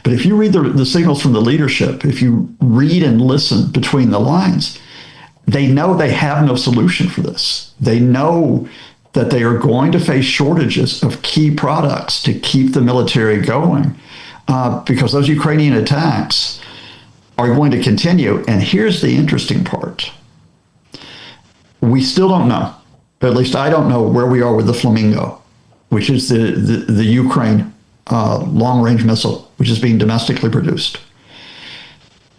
But if you read the signals from the leadership, if you read and listen between the lines, they know they have no solution for this. They know that they are going to face shortages of key products to keep the military going because those Ukrainian attacks are going to continue. And here's the interesting part. We still don't know, at least I don't know where we are with the Flamingo, which is the Ukraine long-range missile, which is being domestically produced.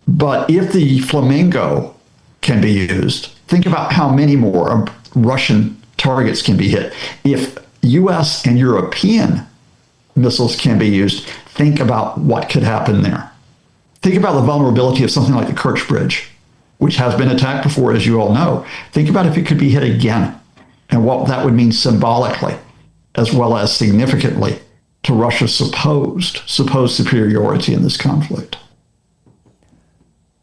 But if the Flamingo can be used, think about how many more Russian targets can be hit. If US and European missiles can be used, think about what could happen there. Think about the vulnerability of something like the Kerch Bridge, which has been attacked before, as you all know. Think about if it could be hit again and what that would mean symbolically, as well as significantly, to Russia's supposed superiority in this conflict.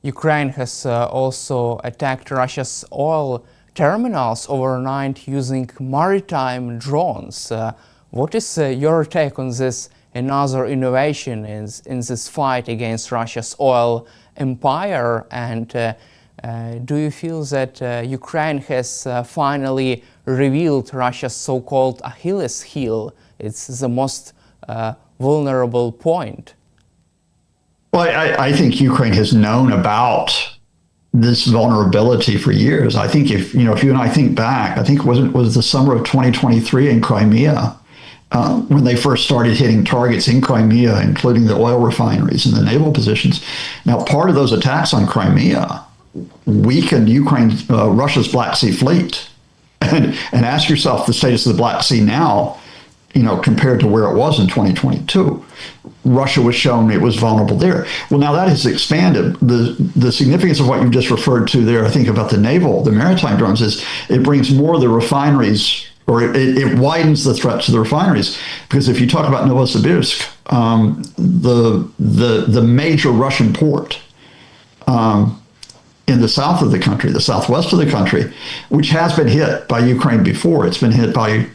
Ukraine has also attacked Russia's oil terminals overnight using maritime drones. What is your take on this another innovation in this fight against Russia's oil empire? And do you feel that Ukraine has finally revealed Russia's so-called Achilles heel? It's the most vulnerable point. Well, I think Ukraine has known about this vulnerability for years. I think if you and I think back, I think it was the summer of 2023 in Crimea, when they first started hitting targets in Crimea, including the oil refineries and the naval positions. Now, part of those attacks on Crimea weakened Russia's Black Sea fleet. And ask yourself the status of the Black Sea now, compared to where it was in 2022. Russia was shown it was vulnerable there. Well, now that has expanded. The significance of what you just referred to there, I think, about the maritime drones, is it brings more of the refineries, or it widens the threat to the refineries. Because if you talk about Novosibirsk, the major Russian port in the south of the country, the southwest of the country, which has been hit by Ukraine before, it's been hit by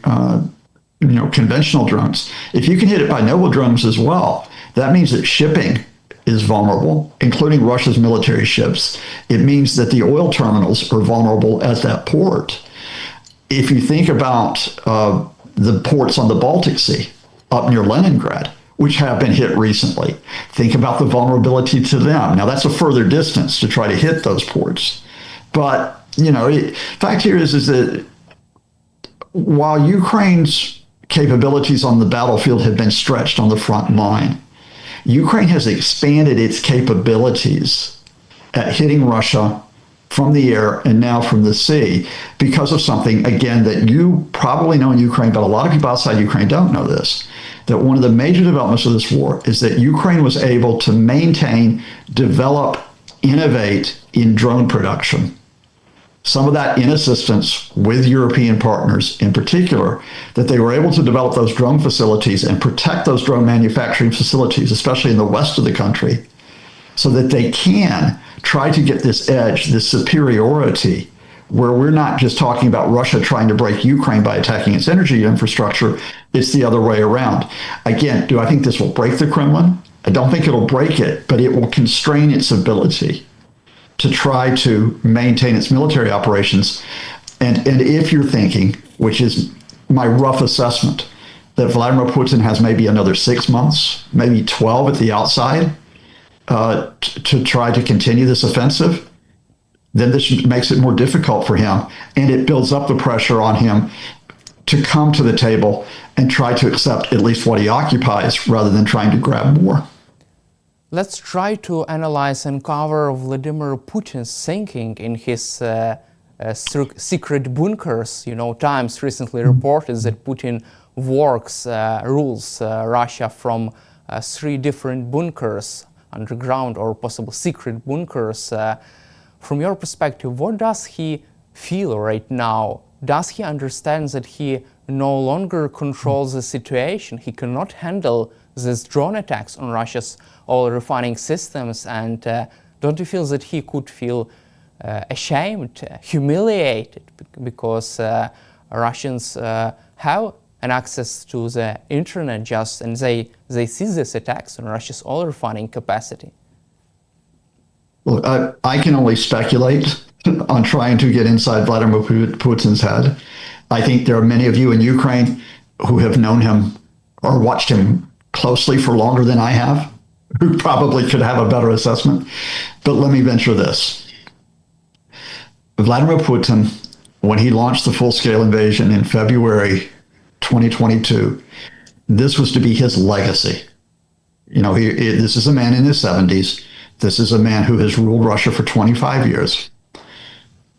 conventional drones. If you can hit it by naval drones as well, that means that shipping is vulnerable, including Russia's military ships. It means that the oil terminals are vulnerable as that port. If you think about the ports on the Baltic Sea up near Leningrad, which have been hit recently, think about the vulnerability to them. Now, that's a further distance to try to hit those ports. But, fact here is that while Ukraine's capabilities on the battlefield have been stretched on the front line, Ukraine has expanded its capabilities at hitting Russia from the air and now from the sea because of something, again, that you probably know in Ukraine, but a lot of people outside Ukraine don't know this, that one of the major developments of this war is that Ukraine was able to maintain, develop, innovate in drone production. Some of that in assistance with European partners in particular, that they were able to develop those drone facilities and protect those drone manufacturing facilities, especially in the west of the country, so that they can try to get this edge, this superiority, where we're not just talking about Russia trying to break Ukraine by attacking its energy infrastructure, it's the other way around. Again, do I think this will break the Kremlin? I don't think it'll break it, but it will constrain its ability to try to maintain its military operations. And if you're thinking, which is my rough assessment, that Vladimir Putin has maybe another 6 months, maybe 12 at the outside, to try to continue this offensive, then this makes it more difficult for him. And it builds up the pressure on him to come to the table and try to accept at least what he occupies rather than trying to grab more. Let's try to analyze and cover Vladimir Putin's thinking in his secret bunkers. Times recently reported that Putin rules Russia from 3 different bunkers, underground or possible secret bunkers. From your perspective, what does he feel right now? Does he understand that he no longer controls the situation? He cannot handle these drone attacks on Russia's oil refining systems, and don't you feel that he could feel ashamed, humiliated, because Russians have and access to the internet just, and they see these attacks on Russia's oil refining capacity? Look, I can only speculate on trying to get inside Vladimir Putin's head. I think there are many of you in Ukraine who have known him or watched him closely for longer than I have, who probably could have a better assessment. But let me venture this. Vladimir Putin, when he launched the full-scale invasion in February 2022, this was to be his legacy. You know, this is a man in his 70s. This is a man who has ruled Russia for 25 years.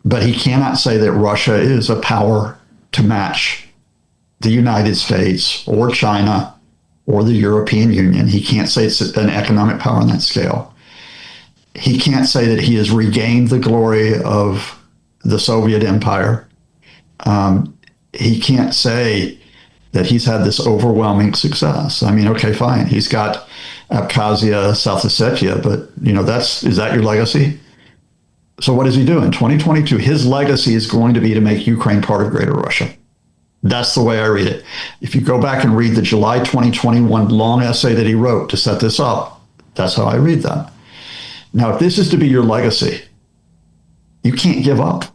But he cannot say that Russia is a power to match the United States or China or the European Union. He can't say it's an economic power on that scale. He can't say that he has regained the glory of the Soviet Empire. He can't say that he's had this overwhelming success. I mean, okay, fine. He's got Abkhazia, South Ossetia, but you know, is that your legacy? So what does he do in 2022? His legacy is going to be to make Ukraine part of Greater Russia. That's the way I read it. If you go back and read the July 2021 long essay that he wrote to set this up, that's how I read that. Now, if this is to be your legacy, you can't give up.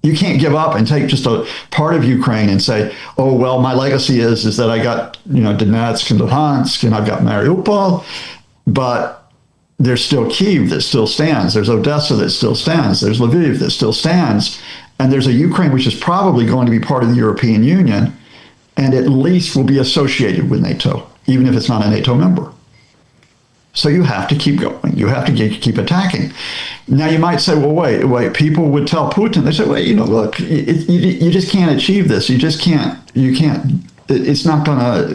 You can't give up and take just a part of Ukraine and say, oh, well, my legacy is that I got, you know, Donetsk and Luhansk and I've got Mariupol, but there's still Kyiv that still stands. There's Odessa that still stands. There's Lviv that still stands. And there's a Ukraine which is probably going to be part of the European Union and at least will be associated with NATO, even if it's not a NATO member. So you have to keep going. You have to keep attacking. Now you might say, well, wait. People would tell Putin, they say, well, you know, look, you just can't achieve this. You just can't. You can't. It's not gonna.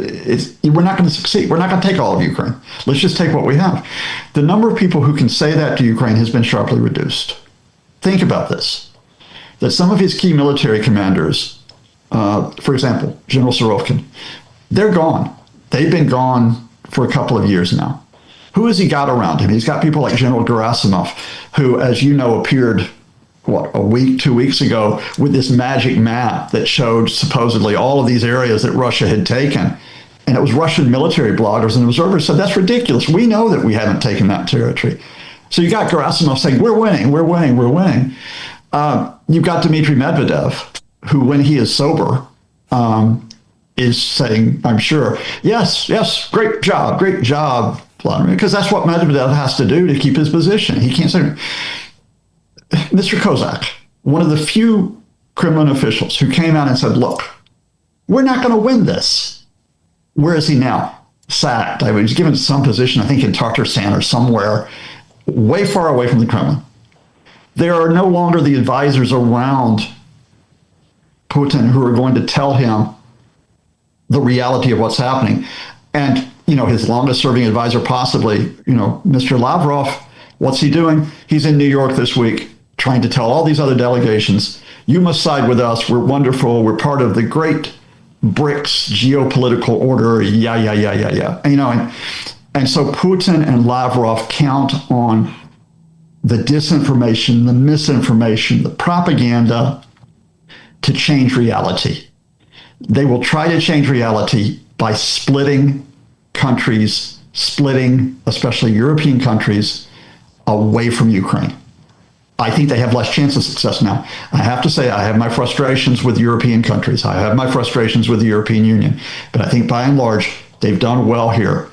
We're not going to succeed. We're not going to take all of Ukraine. Let's just take what we have. The number of people who can say that to Ukraine has been sharply reduced. Think about this. That some of his key military commanders, for example, General Surovikin, they're gone. They've been gone for a couple of years now. Who has he got around him? He's got people like General Gerasimov, who, as you know, appeared, a week, 2 weeks ago with this magic map that showed supposedly all of these areas that Russia had taken. And it was Russian military bloggers and observers said, that's ridiculous. We know that we haven't taken that territory. So you got Gerasimov saying, we're winning. You've got Dmitry Medvedev, who, when he is sober, is saying, I'm sure, yes, great job, Vladimir, because that's what Medvedev has to do to keep his position. He can't say, Mr. Kozak, one of the few Kremlin officials who came out and said, look, we're not going to win this. Where is he now? Sacked. I was given some position, I think in Tartarstan or somewhere, way far away from the Kremlin. There are no longer the advisors around Putin who are going to tell him the reality of what's happening. And, you know, his longest serving advisor, possibly, you know, Mr. Lavrov, what's he doing? He's in New York this week trying to tell all these other delegations, you must side with us. We're wonderful. We're part of the great BRICS geopolitical order. Yeah. And, you know, and so Putin and Lavrov count on the disinformation, the misinformation, the propaganda to change reality. They will try to change reality by splitting countries, especially European countries, away from Ukraine. I think they have less chance of success now. I have to say, I have my frustrations with European countries. I have my frustrations with the European Union. But I think by and large, they've done well here.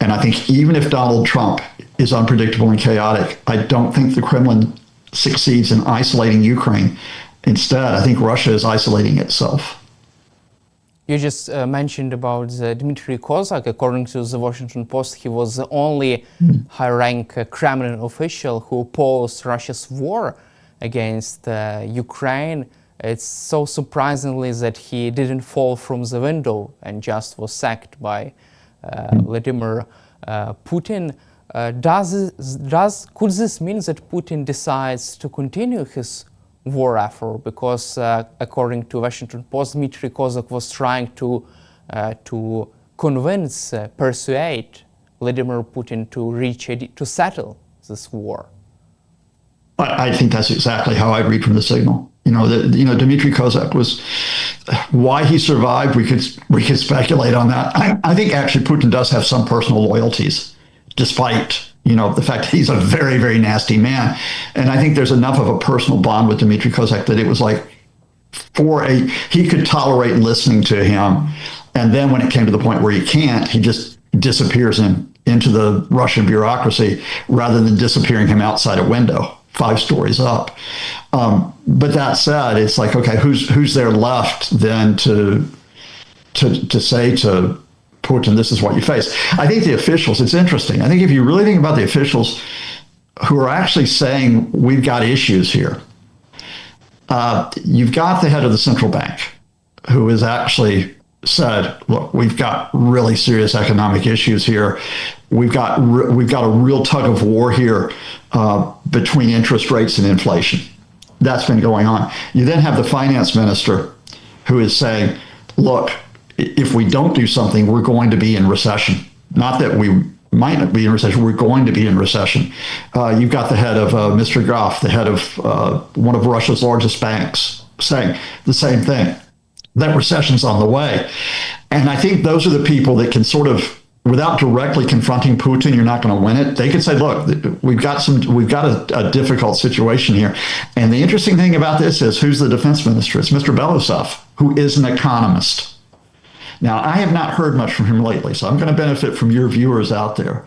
And I think even if Donald Trump is unpredictable and chaotic, I don't think the Kremlin succeeds in isolating Ukraine. Instead, I think Russia is isolating itself. You just mentioned about Dmitry Kozak. According to the Washington Post, he was the only high-rank Kremlin official who opposed Russia's war against Ukraine. It's so surprisingly that he didn't fall from the window and just was sacked by Vladimir Putin. Could this mean that Putin decides to continue his war effort? Because according to Washington Post, Dmitry Kozak was trying to persuade Vladimir Putin to settle this war. I think that's exactly how I read from the signal. Dmitry Kozak was why he survived. We could speculate on that. I think actually Putin does have some personal loyalties, despite the fact that he's a very, very nasty man. And I think there's enough of a personal bond with Dmitry Kozak that it was like he could tolerate listening to him. And then when it came to the point where he can't, he just disappears into the Russian bureaucracy rather than disappearing him outside a window 5 stories up. But that said, it's like, okay, who's there left then to say to Putin, this is what you face? I think the officials, it's interesting. I think if you really think about the officials who are actually saying we've got issues here, you've got the head of the central bank who has actually said, look, we've got really serious economic issues here. We've got a real tug of war here between interest rates and inflation. That's been going on. You then have the finance minister who is saying, look, if we don't do something, we're going to be in recession. Not that we might not be in recession, we're going to be in recession. You've got the head of Mr. Graf, the head of one of Russia's largest banks, saying the same thing, that recession's on the way. And I think those are the people that can sort of, without directly confronting Putin, you're not going to win it. They could say, look, we've got a difficult situation here. And the interesting thing about this is, who's the defense minister? It's Mr. Belousov, who is an economist. Now, I have not heard much from him lately, so I'm going to benefit from your viewers out there.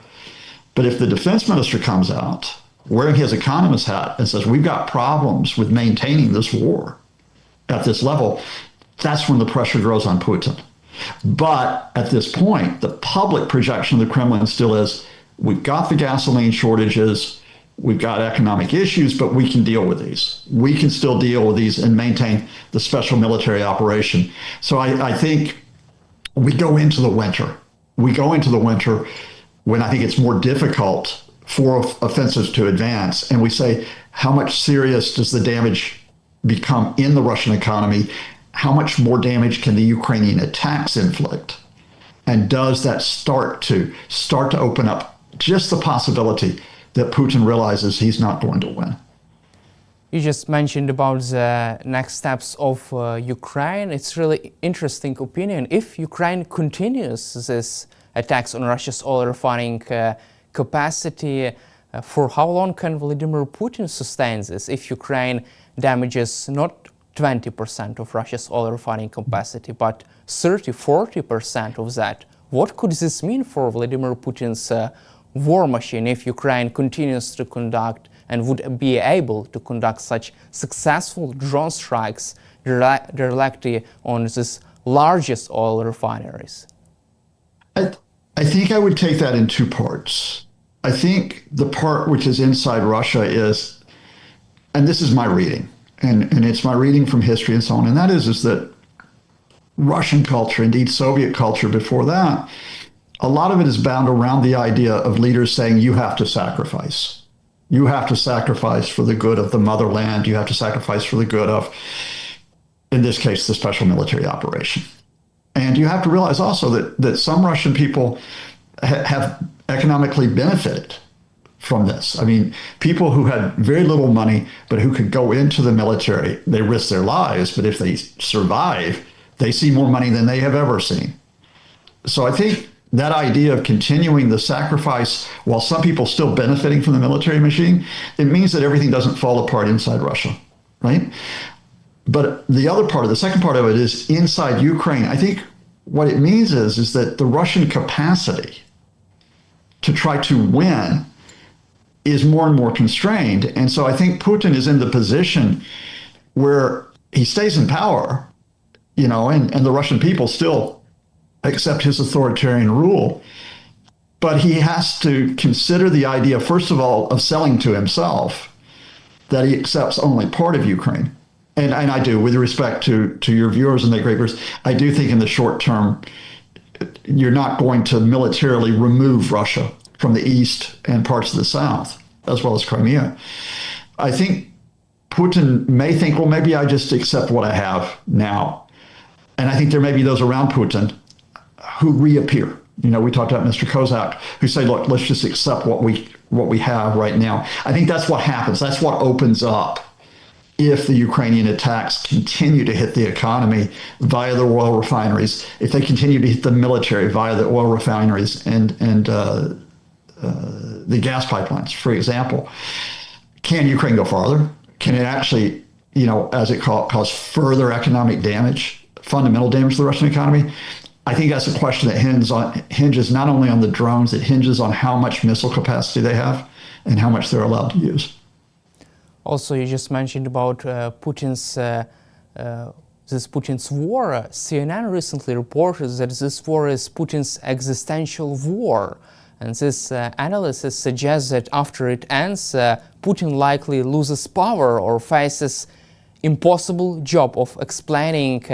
But if the defense minister comes out wearing his economist hat and says, we've got problems with maintaining this war at this level, that's when the pressure grows on Putin. But at this point, the public projection of the Kremlin still is, we've got the gasoline shortages, we've got economic issues, but we can deal with these. We can still deal with these and maintain the special military operation. So I think we go into the winter. We go into the winter when I think it's more difficult for offensives to advance. And we say, how much serious does the damage become in the Russian economy? How much more damage can the Ukrainian attacks inflict? And does that start to open up just the possibility that Putin realizes he's not going to win? You just mentioned about the next steps of Ukraine. It's really interesting opinion. If Ukraine continues this attacks on Russia's oil refining capacity, for how long can Vladimir Putin sustain this? If Ukraine damages not 20% of Russia's oil refining capacity, but 30-40% of that, what could this mean for Vladimir Putin's war machine if Ukraine continues to conduct and would be able to conduct such successful drone strikes directly on this largest oil refineries? I think I would take that in 2 parts. I think the part which is inside Russia is, and this is my reading, and it's my reading from history and so on, and that is that Russian culture, indeed Soviet culture before that, a lot of it is bound around the idea of leaders saying, you have to sacrifice. You have to sacrifice for the good of the motherland. You have to sacrifice for the good of, in this case, the special military operation. And you have to realize also that some Russian people have economically benefited from this. I mean, people who had very little money, but who could go into the military, they risk their lives, but if they survive, they see more money than they have ever seen. So I think that idea of continuing the sacrifice while some people still benefiting from the military machine, it means that everything doesn't fall apart inside Russia, right? But the other part, the second part of it is inside Ukraine. I think what it means is that the Russian capacity to try to win is more and more constrained. And so I think Putin is in the position where he stays in power, and the Russian people still accept his authoritarian rule. But he has to consider the idea, first of all, of selling to himself that he accepts only part of Ukraine. And I do, with respect to your viewers and the great viewers, I do think in the short term, you're not going to militarily remove Russia from the east and parts of the south, as well as Crimea. I think Putin may think, well, maybe I just accept what I have now. And I think there may be those around Putin who reappear. We talked about Mr. Kozak, who say, look, let's just accept what we have right now. I think that's what happens. That's what opens up if the Ukrainian attacks continue to hit the economy via the oil refineries, if they continue to hit the military via the oil refineries and the gas pipelines, for example. Can Ukraine go farther? Can it actually, as it cause further economic damage, fundamental damage to the Russian economy? I think that's a question that hinges not only on the drones, it hinges on how much missile capacity they have and how much they're allowed to use. Also, you just mentioned about Putin's war. CNN recently reported that this war is Putin's existential war. And this analysis suggests that after it ends, Putin likely loses power or faces impossible job of explaining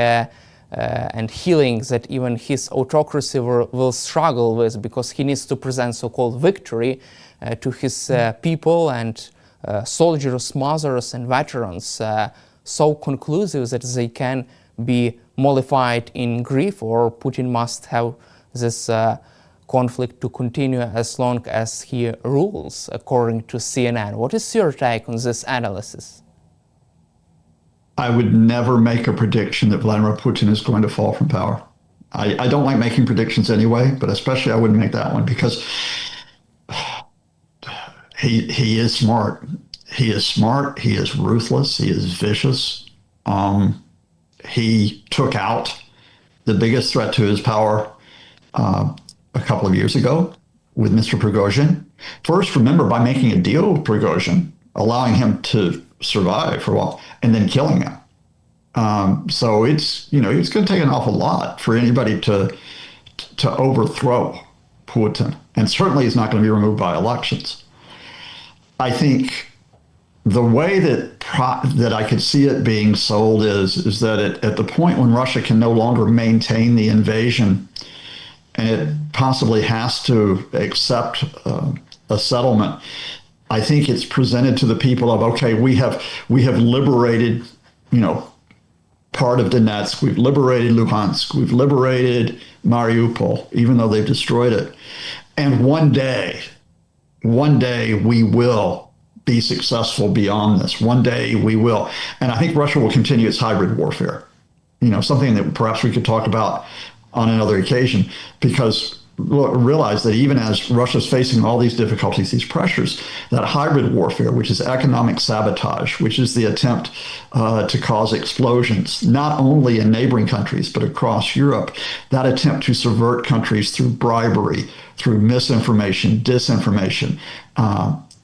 and healing that even his autocracy will struggle with, because he needs to present so-called victory to his people and soldiers, mothers and veterans, so conclusive that they can be mollified in grief, or Putin must have this conflict to continue as long as he rules, according to CNN. What is your take on this analysis? I would never make a prediction that Vladimir Putin is going to fall from power. I don't like making predictions anyway, but especially I wouldn't make that one, because he is smart. He is smart. He is ruthless. He is vicious. He took out the biggest threat to his power a couple of years ago with Mr. Prigozhin. First, remember, by making a deal with Prigozhin, allowing him to survive for a while, and then killing him. So it's going to take an awful lot for anybody to overthrow Putin, and certainly he's not going to be removed by elections. I think the way that I could see it being sold is that at the point when Russia can no longer maintain the invasion, and it possibly has to accept a settlement, I think it's presented to the people of, okay, we have liberated, part of Donetsk, we've liberated Luhansk, we've liberated Mariupol, even though they've destroyed it. And one day we will be successful beyond this. One day we will. And I think Russia will continue its hybrid warfare, something that perhaps we could talk about on another occasion, because realize that even as Russia's facing all these difficulties, these pressures, that hybrid warfare, which is economic sabotage, which is the attempt to cause explosions, not only in neighboring countries, but across Europe, that attempt to subvert countries through bribery, through misinformation, disinformation,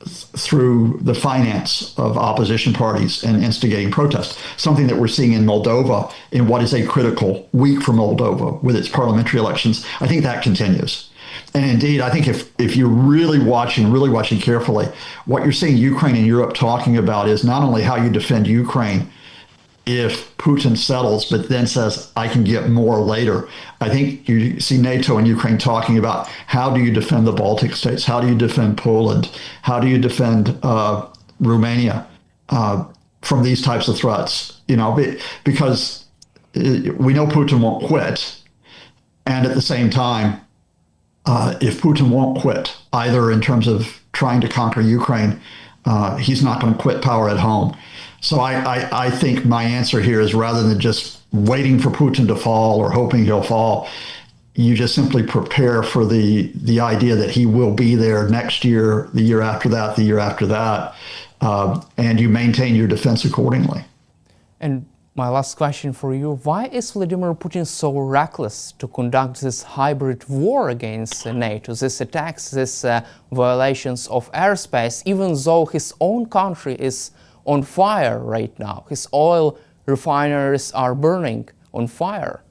through the finance of opposition parties and instigating protests, something that we're seeing in Moldova in what is a critical week for Moldova with its parliamentary elections. I think that continues. And indeed, I think if you're really watching carefully, what you're seeing Ukraine and Europe talking about is not only how you defend Ukraine if Putin settles, but then says, I can get more later. I think you see NATO and Ukraine talking about how do you defend the Baltic states? How do you defend Poland? How do you defend Romania from these types of threats? Because we know Putin won't quit. And at the same time, if Putin won't quit, either in terms of trying to conquer Ukraine, he's not going to quit power at home. So I think my answer here is, rather than just waiting for Putin to fall or hoping he'll fall, you just simply prepare for the idea that he will be there next year, the year after that, the year after that, and you maintain your defense accordingly. And my last question for you, why is Vladimir Putin so reckless to conduct this hybrid war against NATO, these attacks, these violations of airspace, even though his own country is on fire right now? His oil refineries are burning on fire.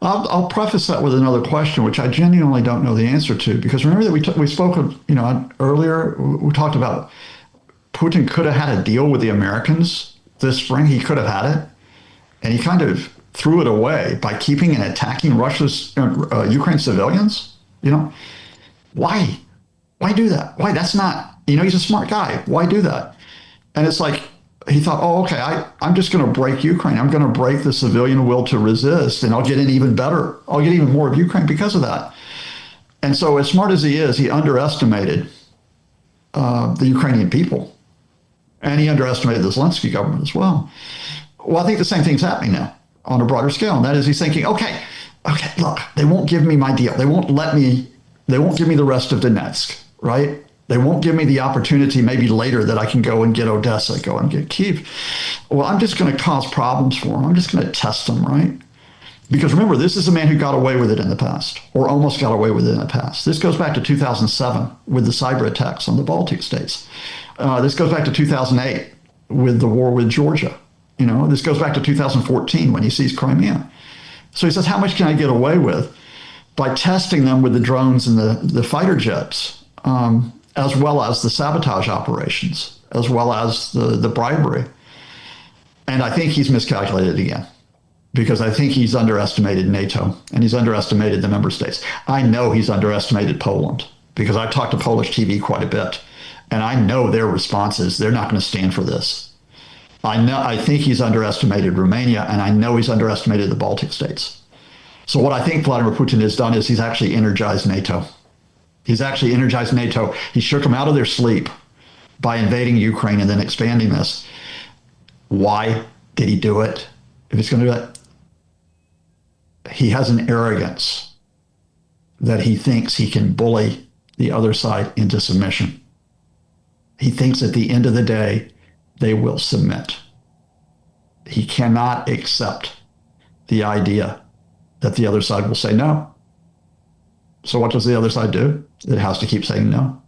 I'll preface that with another question, which I genuinely don't know the answer to, because remember that we spoke of, earlier, we talked about Putin could have had a deal with the Americans this spring. He could have had it, and he kind of threw it away by keeping and attacking Russia's Ukraine civilians. Why do that? Why? That's not, he's a smart guy. Why do that? And it's like, he thought, oh, okay, I'm just going to break Ukraine. I'm going to break the civilian will to resist, and I'll get in even better. I'll get even more of Ukraine because of that. And so, as smart as he is, he underestimated the Ukrainian people. And he underestimated the Zelensky government as well. Well, I think the same thing's happening now on a broader scale. And that is, he's thinking, okay, look, they won't give me my deal. They won't give me the rest of Donetsk, right? They won't give me the opportunity maybe later that I can go and get Odessa, go and get Kyiv. Well, I'm just going to cause problems for them. I'm just going to test them, right? Because remember, this is a man who got away with it in the past, or almost got away with it in the past. This goes back to 2007 with the cyber attacks on the Baltic states. This goes back to 2008 with the war with Georgia. This goes back to 2014 when he seized Crimea. So he says, how much can I get away with by testing them with the drones and the fighter jets, as well as the sabotage operations, as well as the bribery? And I think he's miscalculated again, because I think he's underestimated NATO and he's underestimated the member states. I know he's underestimated Poland, because I've talked to Polish TV quite a bit, and I know their response is they're not going to stand for this. I think he's underestimated Romania, and I know he's underestimated the Baltic states. So what I think Vladimir Putin has done is he's actually energized NATO. He's actually energized NATO. He shook them out of their sleep by invading Ukraine and then expanding this. Why did he do it? If he's going to do that, he has an arrogance that he thinks he can bully the other side into submission. He thinks at the end of the day, they will submit. He cannot accept the idea that the other side will say no. So what does the other side do? It has to keep saying no.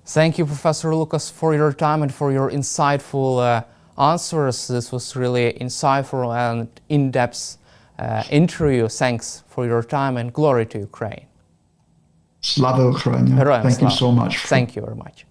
Thank you, Professor Lukas, for your time and for your insightful answers. This was really insightful and in-depth interview. Thanks for your time, and glory to Ukraine. Slava Ukraine. Thank you so much. Thank you very much.